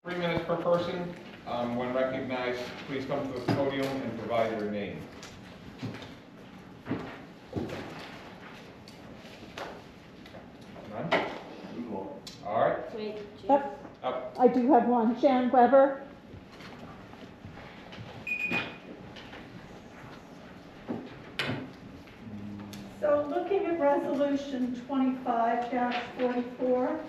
3 minutes per person. When recognized, please come to the podium and provide your name. None? All right. Wait, Yep, Up. I do have one. Sharon Weber. So looking at resolution 25-44,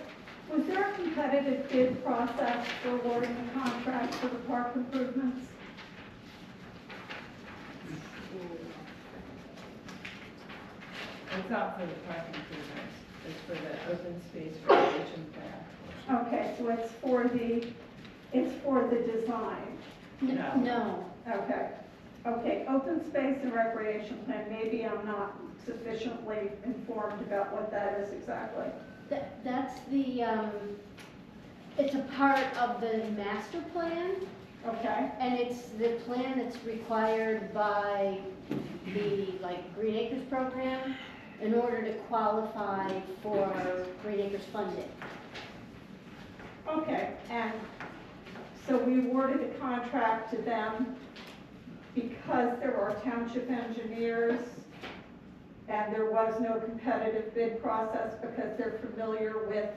was there a competitive bid process for awarding the contract for the park improvements? It's not for the park improvements, it's for the open space recreation plan. Okay, so it's for the design. no. Okay, open space and recreation plan, maybe I'm not sufficiently informed about what that is exactly. That's the, it's a part of the master plan, Okay, and it's the plan that's required by the, Green Acres program in order to qualify for Green Acres funding. okay, and so we awarded a contract to them because there are township engineers and there was no competitive bid process because they're familiar with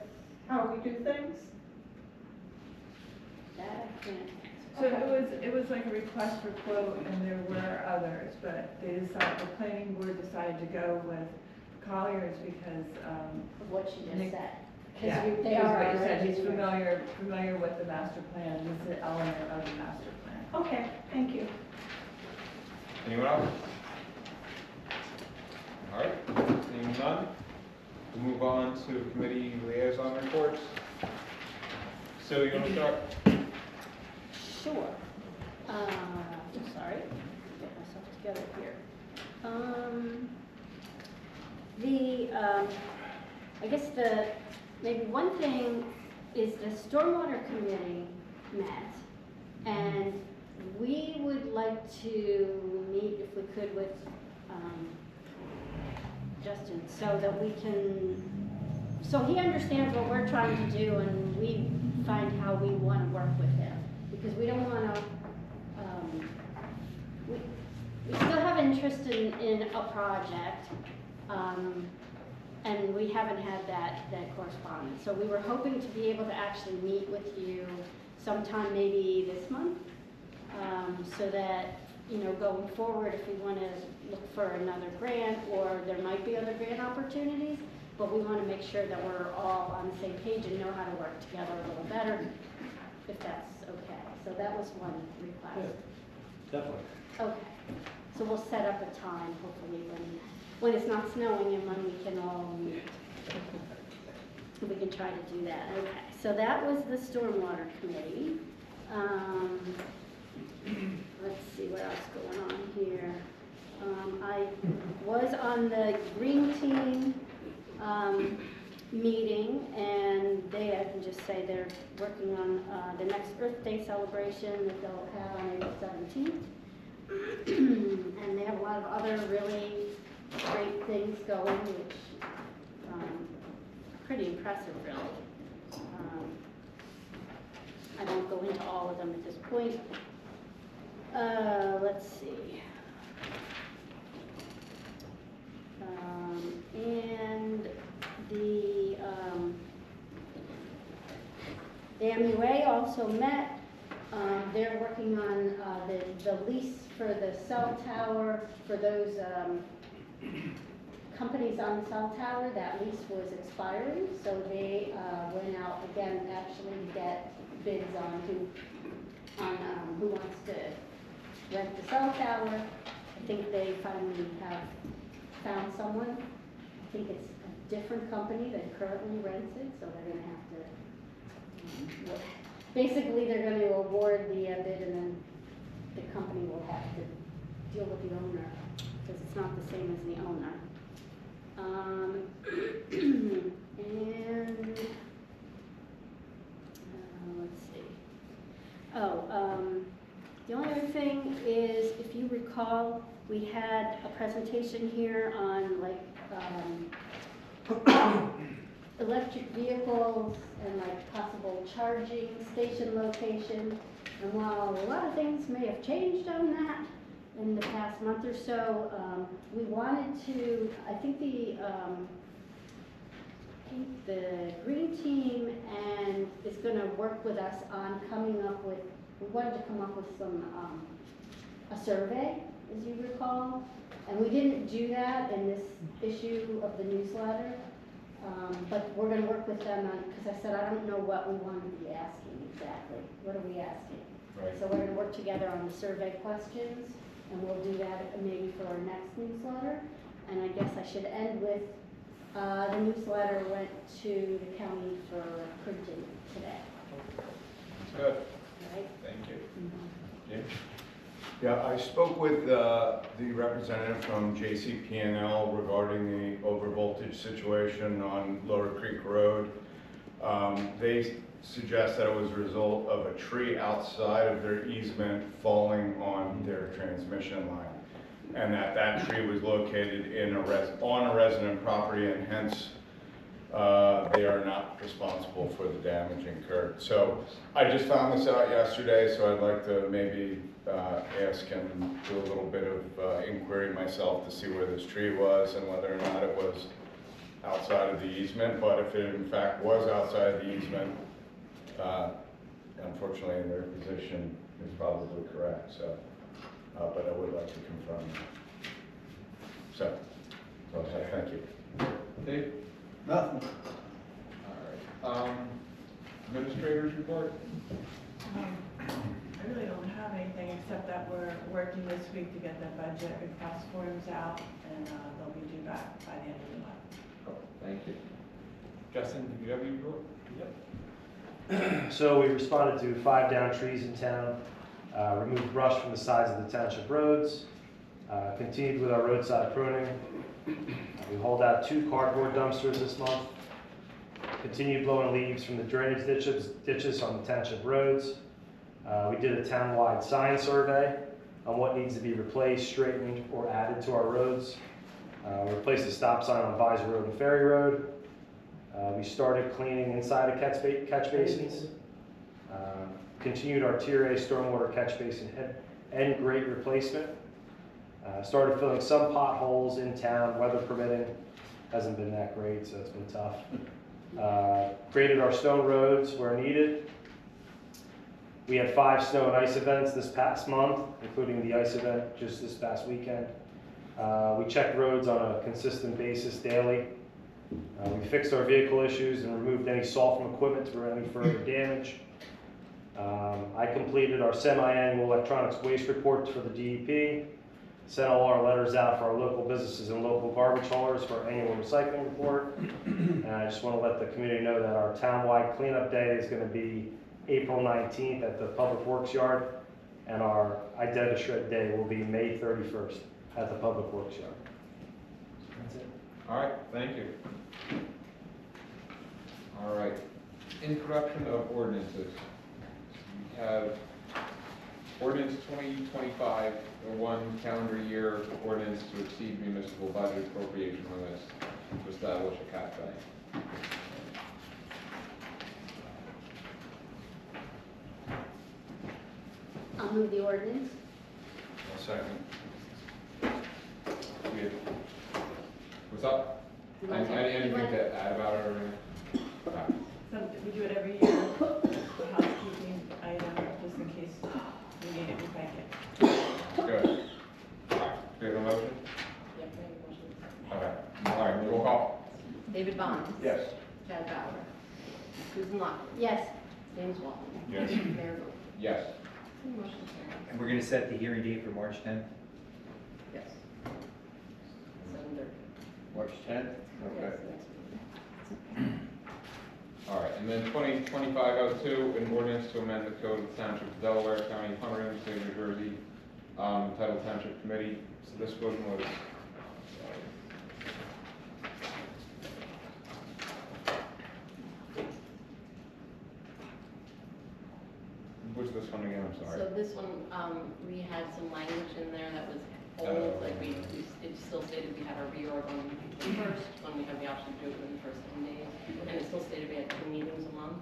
how we do things? That I can't. So it was like a request for quote, and there were others, but the planning board decided to go with Collier's because, Of what she just Nick- said. 'Cause yeah, they because are what you our said, he's engineers. familiar with the master plan, he's the element of the master plan. Okay, thank you. Anyone else? All right. Seeing none, we'll move on to committee liaison reports. Sue, you want to start? Sure. Sorry, get myself together here. I guess maybe one thing is the Stormwater Committee met, and we would like to meet, if we could, with Justin, so that we can, so he understands what we're trying to do, and we find how we want to work with him. Because we don't want to, we still have interest in a project, and we haven't had that correspondence. So we were hoping to be able to actually meet with you sometime maybe this month, so that, going forward, if we want to look for another grant, or there might be other grant opportunities, but we want to make sure that we're all on the same page and know how to work together a little better, if that's okay. So that was one request. Definitely. Okay, so we'll set up a time, hopefully, when it's not snowing and when we can all meet. We can try to do that. Okay, so that was the Stormwater Committee. Let's see what else going on here. I was on the Green Team meeting, and I can just say they're working on the next Earth Day celebration that they'll have on April 17th. And they have a lot of other really great things going, which pretty impressive, really. I won't go into all of them at this point. Let's see. And the MUA also met. They're working on the lease for the cell tower for those companies on the cell tower. That lease was expiring, so they went out again actually to get bids on who wants to rent the cell tower. I think they finally have found someone. I think it's a different company that currently rents it, so they're going to have to, basically they're going to award the bid, and then the company will have to deal with the owner, because it's not the same as the owner. And let's see. The only other thing is, if you recall, we had a presentation here on electric vehicles and like possible charging station location. And while a lot of things may have changed on that in the past month or so, we wanted to, I think the green team and is gonna work with us on coming up with, we wanted to come up with some, a survey, as you recall. And we didn't do that in this issue of the newsletter, but we're gonna work with them on, because I said, I don't know what we want to be asking exactly. What are we asking? Right. So we're gonna work together on the survey questions, and we'll do that maybe for our next newsletter. And I guess I should end with, the newsletter went to the county for printing today, That's good. right? Thank you. Mhm. Jim? Yeah, I spoke with the representative from JCP&L regarding the overvoltage situation on Lower Creek Road. They suggest that it was a result of a tree outside of their easement falling on their transmission line, and that tree was located on a resident property, and hence they are not responsible for the damage incurred. So I just found this out yesterday, so I'd like to maybe ask and do a little bit of inquiry myself to see where this tree was and whether or not it was outside of the easement. But if it in fact was outside of the easement, unfortunately their position is probably correct. So, but I would like to confirm that. So, okay, thank you. Dave? Nothing. All right. Administrators report? I really don't have anything except that we're working this week to get the budget request forms out, and they'll be due back by the end of the month. Oh, thank you. Justin, did you have your report? Yep. So we responded to 5 downed trees in town, removed brush from the sides of the township roads, continued with our roadside pruning. We hauled out 2 cardboard dumpsters this month, continued blowing leaves from the drainage ditches on the township roads. We did a town-wide sign survey on what needs to be replaced, straightened, or added to our roads. We replaced the stop sign on Visor Road and Ferry Road. We started cleaning inside of catch basins. Continued our Tier A stormwater catch basin and grate replacement. Started filling some potholes in town, weather permitting. Hasn't been that great, so it's been tough. Graded our stone roads where needed. We had 5 snow and ice events this past month, including the ice event just this past weekend. We checked roads on a consistent basis daily. We fixed our vehicle issues and removed any salt from equipment to prevent any further damage. I completed our semi-annual electronics waste reports for the DEP, sent all our letters out for our local businesses and local garbage haulers for our annual recycling report. And I just want to let the community know that our town-wide cleanup day is going to be April 19th at the Public Works Yard, and our Identity Shred Day will be May 31st at the Public Works Yard. That's it. All right, thank you. All right, introduction of ordinances. We have ordinance 2025, the 1 calendar year ordinance to exceed municipal budget appropriation limits to establish a cap bank. I'll move the ordinance. One second. What's up? You want to- Anything you want- to add about it or anything? Okay. So we do it every year, a housekeeping item, just in case we need it, we thank it. Good. All right, do you have a motion? Yep, make a motion. Okay. All right, roll call. David Bond. Yes. Chad Bauer. Susan Lockwood. Yes. James Walton. Yes. Mayor Moore. Yes. Motion carries. And we're gonna set the hearing date for March 10th? Yes. 7:30. March 10th? Okay. Yes, next meeting. All right, and then 2025-02, an ordinance to amend the code of the Township of Delaware, County of Hunterdon, State of New Jersey, entitled Township Committee. So this one was, what's this one again? I'm sorry. So this one, we had some language in there that was hold, like it still stated we had our reorg on the first, when we have the option to do it within the first 10 days. And it still stated we had 2 meetings a month,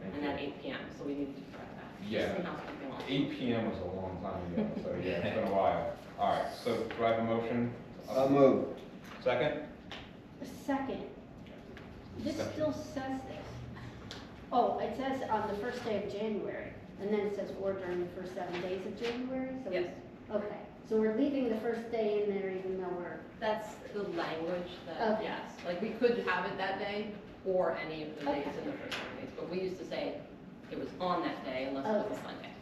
and at 8 PM, so we needed to correct that. Yeah. Some housekeeping on. 8 PM was a long time ago, so yeah, it's been a while. All right, so do I have a motion? I'll move. Second? Second, this still says this. Oh, it says on the first day of January, and then it says or during the first 7 days of January, so. Yes. Okay, so we're leaving the first day in there even though we're, That's the language that, Okay. yes, like we could have it that day or any of the days Okay. in the first 7 days, but we used to say it was on that day unless it was a Sunday,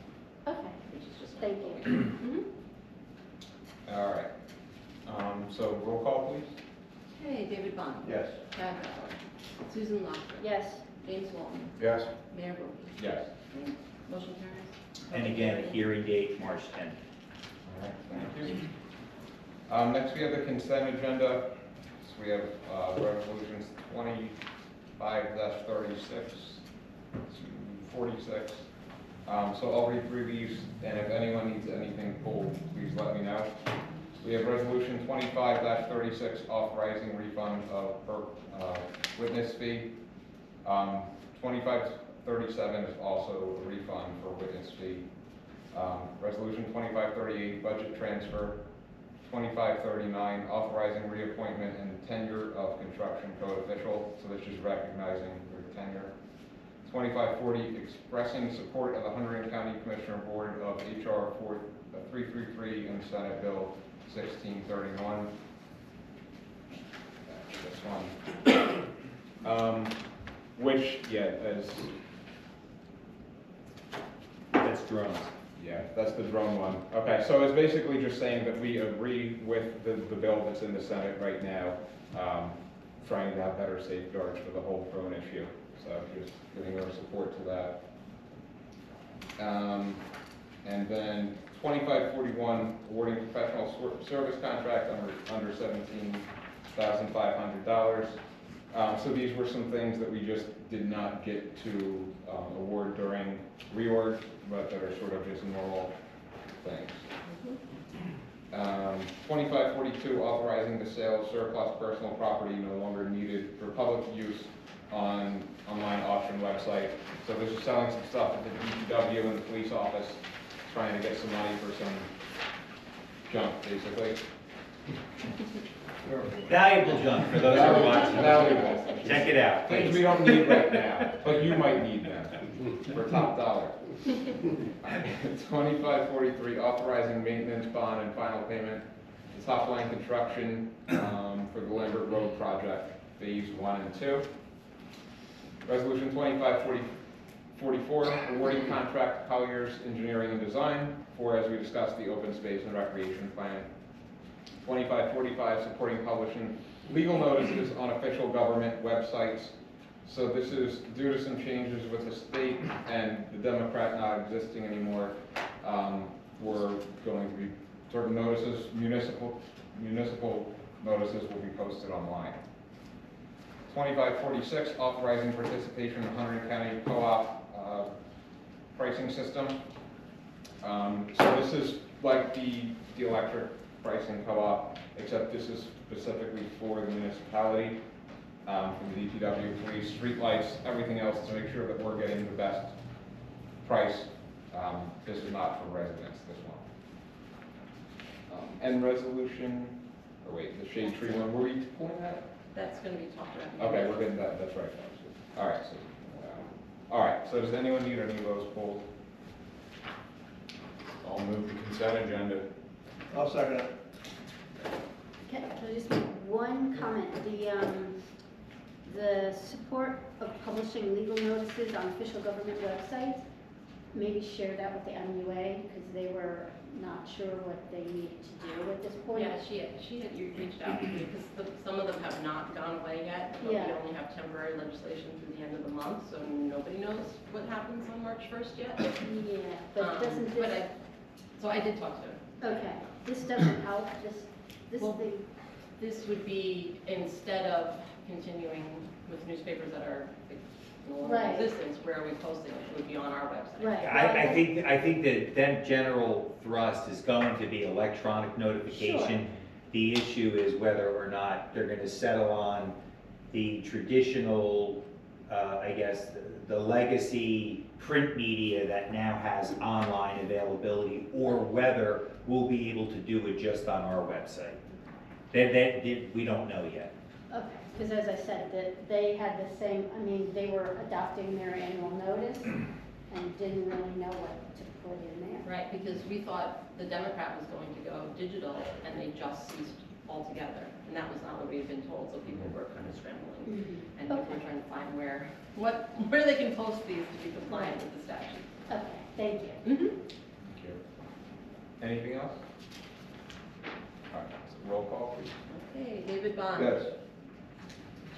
okay, which is just. thank what you. we do. Mhm. All right. So roll call, please. Okay, David Bond. Yes. Chad Bauer. Susan Lockwood. Yes, James Walton. Yes? Mayor Gurke. Yes. Motion carries. And again, hearing date, March 10th. All right, thank you. Next, we have the consent agenda. So we have resolutions 25-36 to 46. So I'll read through these, and if anyone needs anything pulled, please let me know. We have resolution 25-36, authorizing refund of witness fee. 2537 is also a refund for witness fee. Resolution 2538, budget transfer. 2539, authorizing reappointment and tenure of construction code official. So this is recognizing their tenure. 2540, expressing support of the Hunterdon County Commissioner Board of HR 333 and Senate Bill 1631. This one. Which, yeah, is, That's drones. yeah, that's the drone one. Okay, so it's basically just saying that we agree with the bill that's in the Senate right now, trying to have better safeguards for the whole drone issue. So just giving our support to that. And then 2541, awarding professional service contract under $17,500. So these were some things that we just did not get to award during reorg, but that are sort of just normal things. 2542, authorizing the sale of surplus personal property no longer needed for public use on online auction website. So this is selling some stuff at the DPW and the police office, trying to get some money for some junk, basically. Valuable junk for those who are watching. Valuable. Check it out, Things please. we don't need right now, but you might need them for top dollar. 2543, authorizing maintenance bond and final payment to Top Line Construction for the Lambert Road project, phase 1 and 2. Resolution 2544, awarding contract to Colliers Engineering and Design for, as we discussed, the open space and recreation plan. 2545, supporting publishing legal notices on official government websites. So this is due to some changes with the state and the Democrat not existing anymore. We're going to be sort of notices, municipal notices will be posted online. 2546, authorizing participation in Hunterdon County Co-op pricing system. So this is like the electric pricing co-op, except this is specifically for the municipality, from the DPW, police, streetlights, everything else to make sure that we're getting the best price. This is not for residents, this one. And resolution, or wait, the shade tree one, were we pulling that? That's gonna be talked about. Okay, we're getting that, that's right. All right, so does anyone need any of those pulled? I'll move the consent agenda. I'll second it. can I just make one comment? The support of publishing legal notices on official government websites, maybe share that with the MUA, because they were not sure what they needed to do at this point. Yeah, she had reached out to me because some of them have not gone away yet. But Yeah. we only have temporary legislation through the end of the month, so nobody knows what happens on March 1st yet. Yeah, but doesn't But this, so I did talk to her. okay, this doesn't help, this Well, thing, This would be, instead of continuing with newspapers that are no longer Right. in existence, where are we posting it? It would be on our website. Right. I think that general thrust is going to be electronic notification. The issue is whether or not they're gonna settle on the traditional, I guess, the legacy print media that now has online availability, or whether we'll be able to do it just on our website. We don't know yet. Okay, because as I said, that they had the same, I mean, they were adopting their annual notice and didn't really know what to put in there. Right, because we thought the Democrat was going to go digital, and they just ceased altogether. And that was not what we had been told, so people were kind of scrambling. Mhm. And people were trying to find where they can post these to be compliant with the statute. Okay, thank you. Thank you. Anything else? All right, so roll call, please. Okay, David Bond. Yes.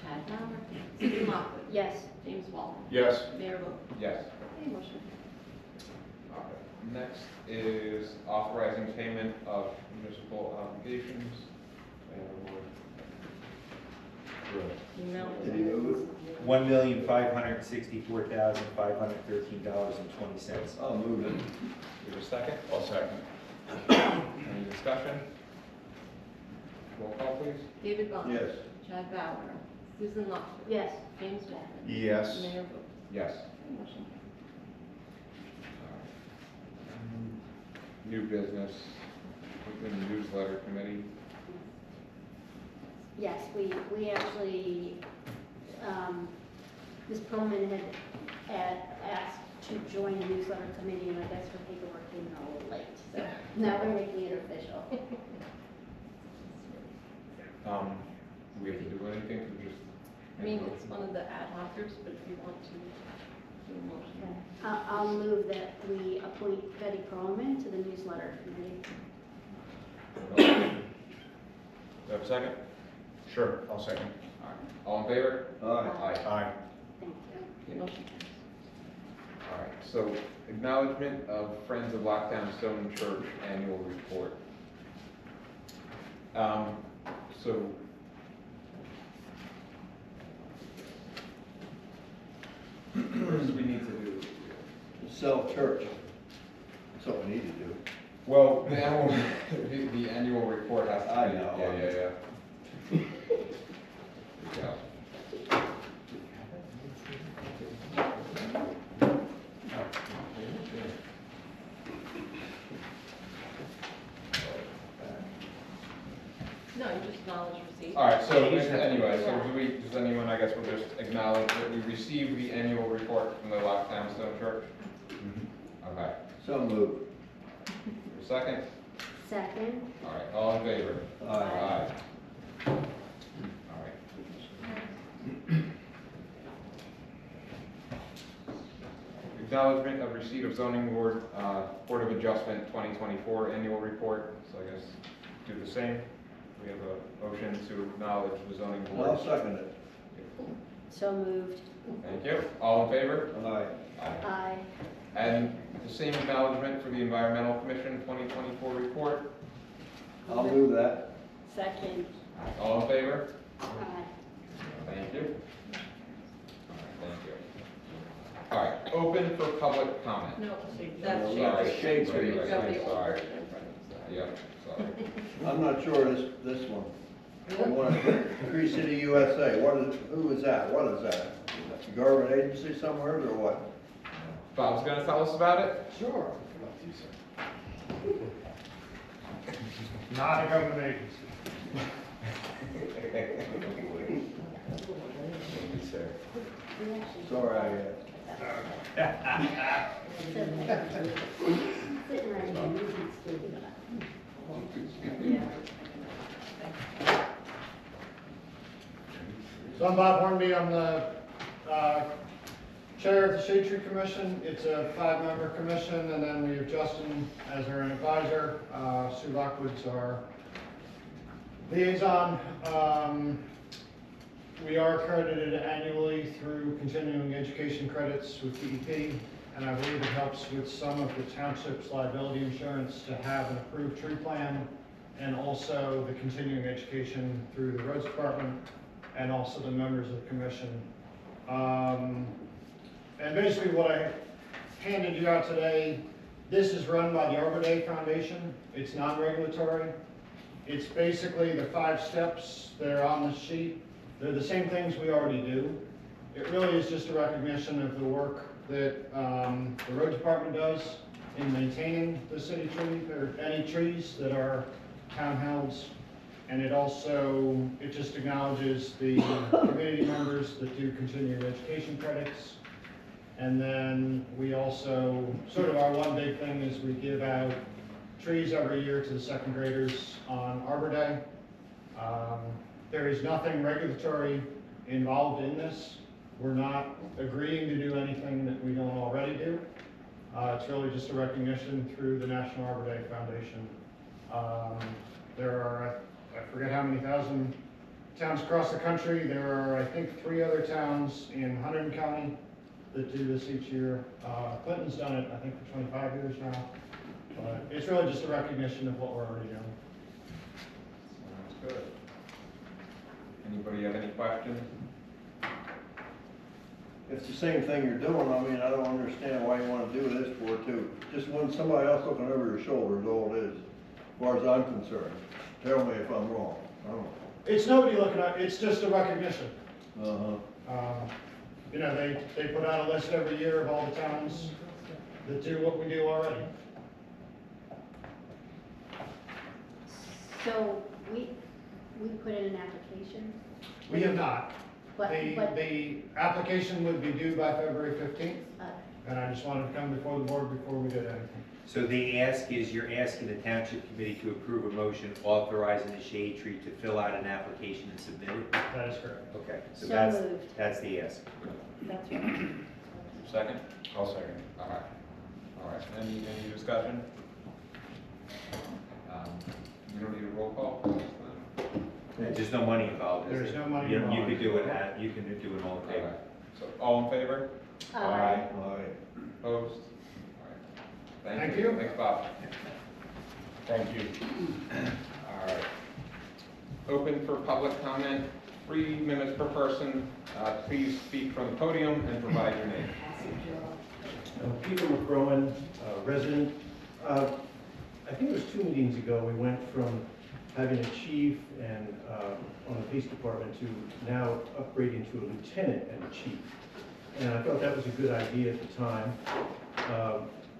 Chad Bauer. Susan Lockwood. Yes. James Walton. Yes. Mayor Vogt. Yes. Okay, motion carries. All right. Next is authorizing payment of municipal obligations. The amount was- $1,564,513.20. I'll move it. Give a second. I'll second. Any discussion? Roll call, please. David Bond. Yes. Chad Bauer. Susan Lockwood. Yes. James Walton. Yes. Mayor Vogt. Yes. Okay, motion carries. New business within the newsletter committee. Yes, we actually, Ms. Perlman had asked to join the newsletter committee, and I guess her paperwork came in a little late, so now we're making it official. Do we have to do anything to just? I mean, it's one of the ad hocers, but if you want to do a motion. I'll move that we appoint Betty Perlman to the newsletter committee. Do you have a second? Sure, I'll second. All right. All in favor? Aye. Aye. Thank you. Okay, motion carries. All right, so acknowledgement of Friends of Lockdown Stone Church annual report. So first we need to do, Sell church. That's what we need to do. well, the annual report has to be. I know. Yeah. Yeah. No, you just acknowledge receipt. All right, so Yeah, you just have to- anyway, so does anyone, I guess we'll just acknowledge that we received the annual report from the Lockdown Stone Church? Okay, So move. a second? Second. All right, all in favor? Aye. All right. Acknowledgement of receipt of zoning board, Board of Adjustment 2024 annual report, so I guess do the same. We have a motion to acknowledge the zoning board. I'll second it. So moved. Thank you. All in favor? Aye. Aye. And the same acknowledgement for the Environmental Commission 2024 report. I'll move that. Second. All in favor? Aye. Thank you. Thank you. All right, open for public comment. No, that's Sorry. Shakespeare. Shakespeare. You've got the old Sorry. version in front of you. Yeah, sorry. I'm not sure this one. I want Tree City USA. Who is that? What is that? A government agency somewhere or what? Bob's gonna tell us about it? Sure. Not a government agency. Sorry, I Sitting right here. So I'm Bob Hornby, I'm the chair of the Shade Tree Commission. It's a 5-member commission, and then we have Justin as our advisor. Sue Lockwood's our liaison. We are accredited annually through continuing education credits with DEP, and I believe it helps with some of the township's liability insurance to have an approved tree plan, and also the continuing education through the roads department, and also the members of the commission. And basically what I handed you out today, this is run by the Arbor Day Foundation. It's non-regulatory. It's basically the 5 steps that are on the sheet. They're the same things we already do. It really is just a recognition of the work that the road department does in maintaining the city trees, or any trees that are town-held. And it just acknowledges the community members that do continuing education credits. And then we also, sort of our one big thing is we give out trees every year to the second graders on Arbor Day. There is nothing regulatory involved in this. We're not agreeing to do anything that we don't already do. It's really just a recognition through the National Arbor Day Foundation. There are, I forget how many thousand towns across the country. There are, I think, 3 other towns in Hunterdon County that do this each year. Clinton's done it, I think, for 25 years now. But it's really just a recognition of what we're already doing. Sounds good. Anybody have any questions? It's the same thing you're doing, I mean, I don't understand why you wanna do this for too. Just when somebody else looking over your shoulder is all it is, as far as I'm concerned. Tell me if I'm wrong, I don't know. It's nobody looking at, it's just a recognition. Uh-huh. You know, they put out a list every year of all the towns that do what we do already. So we put in an application? We have not. But, The application would be due by February 15th, uh, and I just wanted to come before the board before we did anything. So the ask is, you're asking the township committee to approve a motion authorizing the shade tree to fill out an application and submit it? That is correct. Okay, so So that's, moved. that's the ask. that's right. Second? I'll second. All right, any discussion? You don't need a roll call for this then? There's no money involved, is There's there? no money You involved. could do it, you can do it all in favor. So, all in favor? Aye. Opposed? All right. Thank you. Thanks, Bob. Thank you. All right. Open for public comment, 3 minutes per person. Please speak from the podium and provide your name. Peter McGrowan, resident. I think it was 2 meetings ago, we went from having a chief and on the police department to now upgrading to a lieutenant and a chief. And I thought that was a good idea at the time.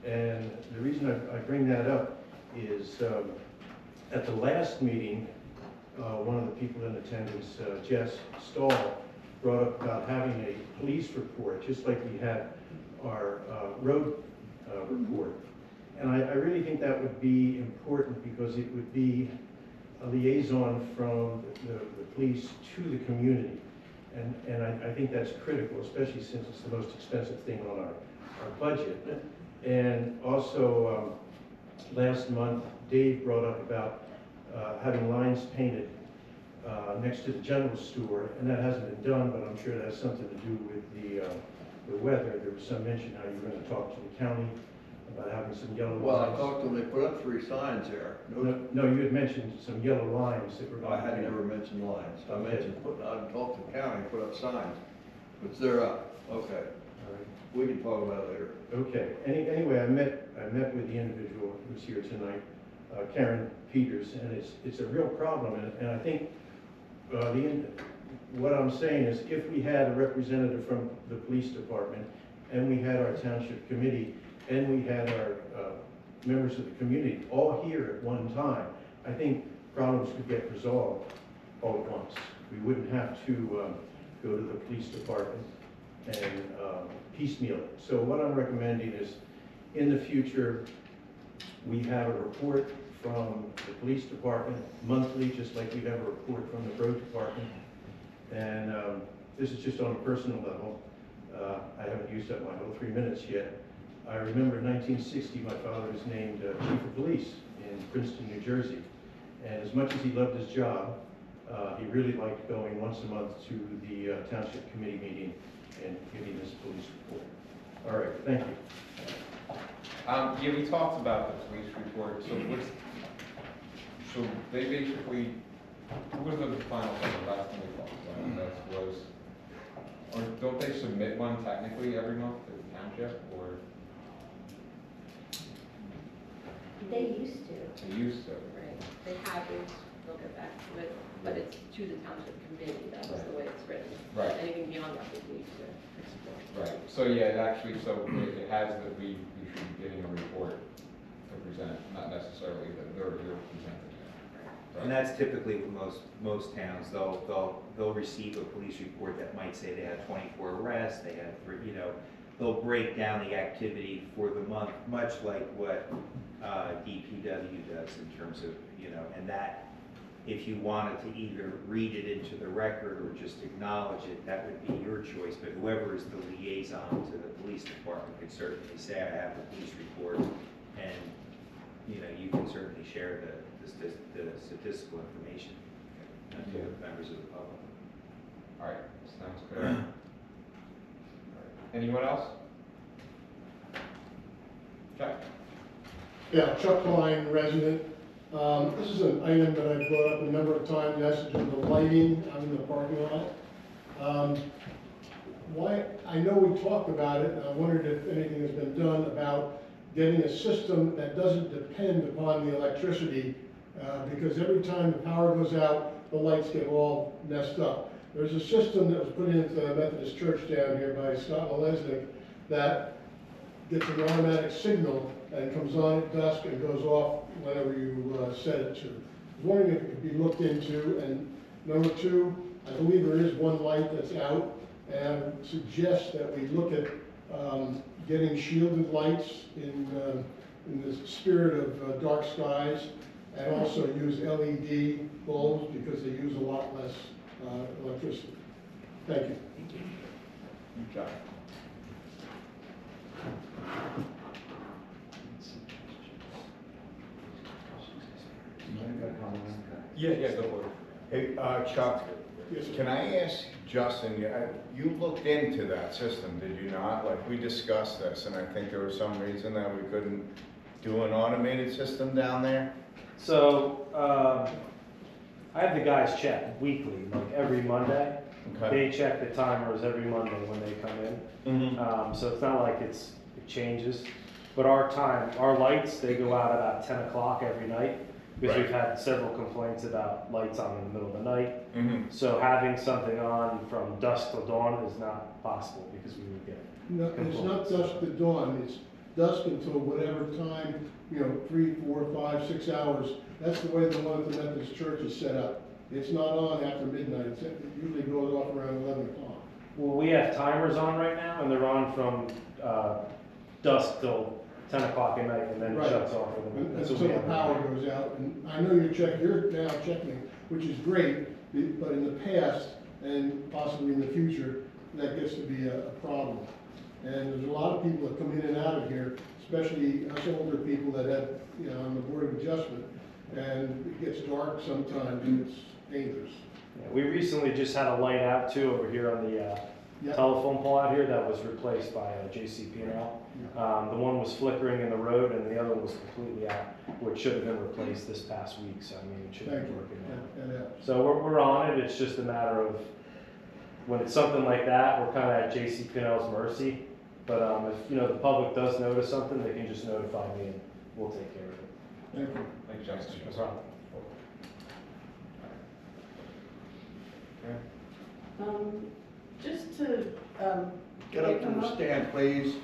And the reason I bring that up is at the last meeting, one of the people in attendance, Jess Stahl, brought up about having a police report, just like we had our road report. And I really think that would be important because it would be a liaison from the police to the community. And I think that's critical, especially since it's the most expensive thing on our budget. And also, last month, Dave brought up about having lines painted next to the general store, and that hasn't been done, but I'm sure that has something to do with the weather. There was some mention how you were going to talk to the county about having some yellow lines. Well, I talked to them, they put up 3 signs there. No, you had mentioned some yellow lines that were going I to be. had never mentioned lines. I Okay. mentioned, I talked to the county, put up signs, but they're up, okay. All right. We can talk about it later. Okay, anyway, I met with the individual who's here tonight, Karen Peters, and it's a real problem, and I think what I'm saying is if we had a representative from the police department, and we had our township committee, and we had our members of the community all here at one time, I think problems could get resolved all at once. We wouldn't have to go to the police department and piecemeal it. So what I'm recommending is, in the future, we have a report from the police department monthly, just like we have a report from the road department. And this is just on a personal level. I haven't used up my whole 3 minutes yet. I remember in 1960, my father was named chief of police in Princeton, New Jersey. And as much as he loved his job, he really liked going once a month to the township committee meeting and giving this police report. All right, thank you. Yeah, we talked about the police report, so they basically, what was the final thing, the last thing we talked about? That was, Or don't they submit one technically every month to the township, or They used to. they used to? Right, they haven't, they'll get back to it, but it's to the township committee, that's the way it's written. Right. Anything beyond that, we need to explore. Right, so yeah, it actually, so it has that we should be getting a report to present, not necessarily that you're presenting it. And that's typically what most towns, they'll receive a police report that might say they had 24 arrests, they had three, you know, they'll break down the activity for the month, much like what DPW does in terms of, you know, and that, if you wanted to either read it into the record or just acknowledge it, that would be your choice, but whoever is the liaison to the police department can certainly say, I have the police report, and, you know, you can certainly share the statistical information to the members of the public. All right, sounds good. All right. Anyone else? Chuck? Yeah, Chuck Klein, resident. This is an item that I've brought up a number of times, it has to do with the lighting out in the parking lot. Why, I know we talked about it, and I wondered if anything has been done about getting a system that doesn't depend upon the electricity, because every time the power goes out, the lights get all messed up. There's a system that was put into the Methodist Church down here by Scott Lesnick that gets an automatic signal and comes on at dusk and goes off whenever you set it to. I was wondering if it could be looked into. And number two, I believe there is one light that's out, and I would suggest that we look at getting shielded lights in the spirit of dark skies, and also use LED bulbs because they use a lot less electricity. Thank you. Chuck? Yeah, go for it. Hey, Chuck, Yes, sir. can I ask Justin, you looked into that system, did you not? Like, we discussed this, and I think there was some reason that we couldn't do an automated system down there? So, I have the guys check weekly, like every Monday. Okay. They check the timers every Monday when they come in. So it's not like it changes. But our lights, they go out about 10 o'clock every night, because Right. we've had several complaints about lights on in the middle of the night. Mm-hmm. So having something on from dusk till dawn is not possible, because we would get. No, it's not dusk to dawn, it's dusk until whatever time, 3, 4, 5, 6 hours. That's the way the one at the Methodist Church is set up. It's not on after midnight, it usually goes off around 11 o'clock. Well, we have timers on right now, and they're on from dusk till 10 o'clock at night, and then it Right. shuts off. Until the power goes out. And I know you're now checking, which is great, but in the past, and possibly in the future, that gets to be a problem. And there's a lot of people that come in and out of here, especially us older people that have, on the Board of Adjustment, and it gets dark sometimes, and it's dangerous. Yeah, we recently just had a light out too over here on the Yep. telephone pole out here that was replaced by JCP&L. The one was flickering in the road, and the other one was completely out, which should have been replaced this past week, so I mean, it should be Thank you. working now. That helps. So we're on it, it's just a matter of, when it's something like that, we're kind of at JCP&L's mercy. But if, the public does notice something, they can just notify me and we'll take care of it. Thank you. Thanks, Justin. No problem. Just to, Get up to the stand, please.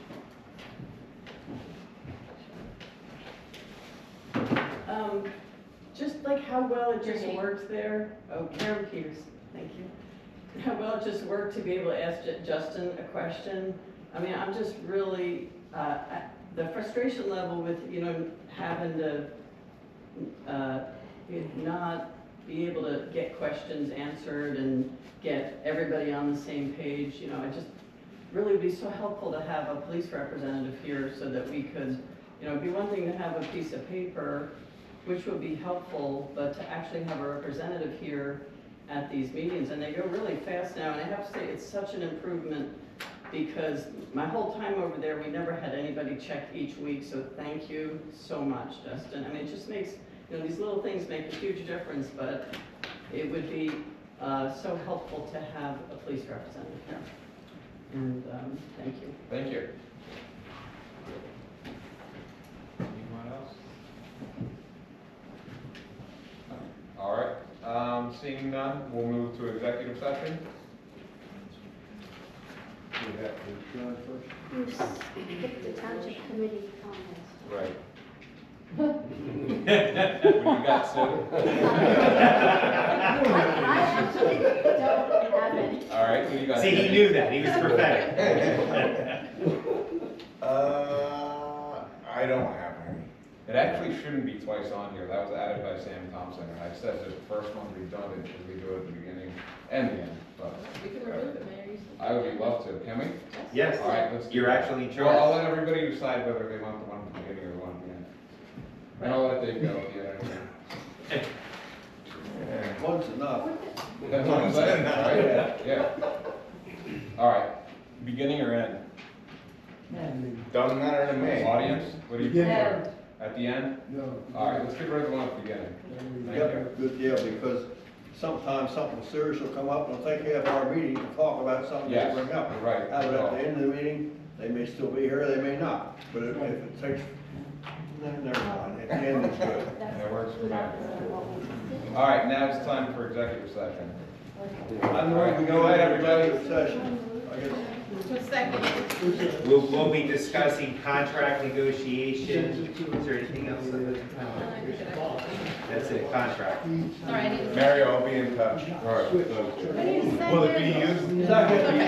just like how well it just works there. Oh, Karen Peters, thank you. How well it just worked to be able to ask Justin a question. I mean, I'm just really, the frustration level with, having to not be able to get questions answered and get everybody on the same page. I just really would be so helpful to have a police representative here so that we could, it'd be one thing to have a piece of paper, which would be helpful, but to actually have a representative here at these meetings, and they go really fast now, and I have to say, it's such an improvement, because my whole time over there, we never had anybody check each week, so thank you so much, Justin. I mean, it just makes, these little things make a huge difference, but it would be so helpful to have a police representative here. And, thank you. Thank you. Anyone else? All right, seeing none, we'll move to executive session. We have to adjourn first. You skipped the township committee comments. Right. What do you got, Sue? I actually don't have any. All right, who you got? See, he knew that, he was prophetic. I don't have any. It actually shouldn't be twice on here. That was added by Sam Thompson. And I said the first one redundant because we do it at the beginning and the end. But We can remove it, Mayor. You said- I would love to. Can we? Yes, All right, let's do you're that. actually in Well, I'll charge. let everybody decide whether they want the one at the beginning or the one at the end. And I'll let Dave go. Yeah. One's enough. That's what I'm saying, right? Yeah. All right, beginning or end? Doesn't matter to me. Audience, what do you prefer? At the end? No. All right, let's get rid of the one at the beginning. Thank you. Yep, good deal, because sometimes something serious will come up, and they'll take half our meeting to talk about something they Yes, bring up. right. Have it at the end of the meeting, they may still be here, they may not, but if it takes, never mind, at the end it's good. That works for me. All right, now it's time for executive session. I'm going to Go go ahead, ahead, everybody. executive session. I guess We'll be discussing contract negotiation. Is there anything else? That's it, contract. All right, I need to- Mary, I'll be in touch. All right. Will it be used? Second.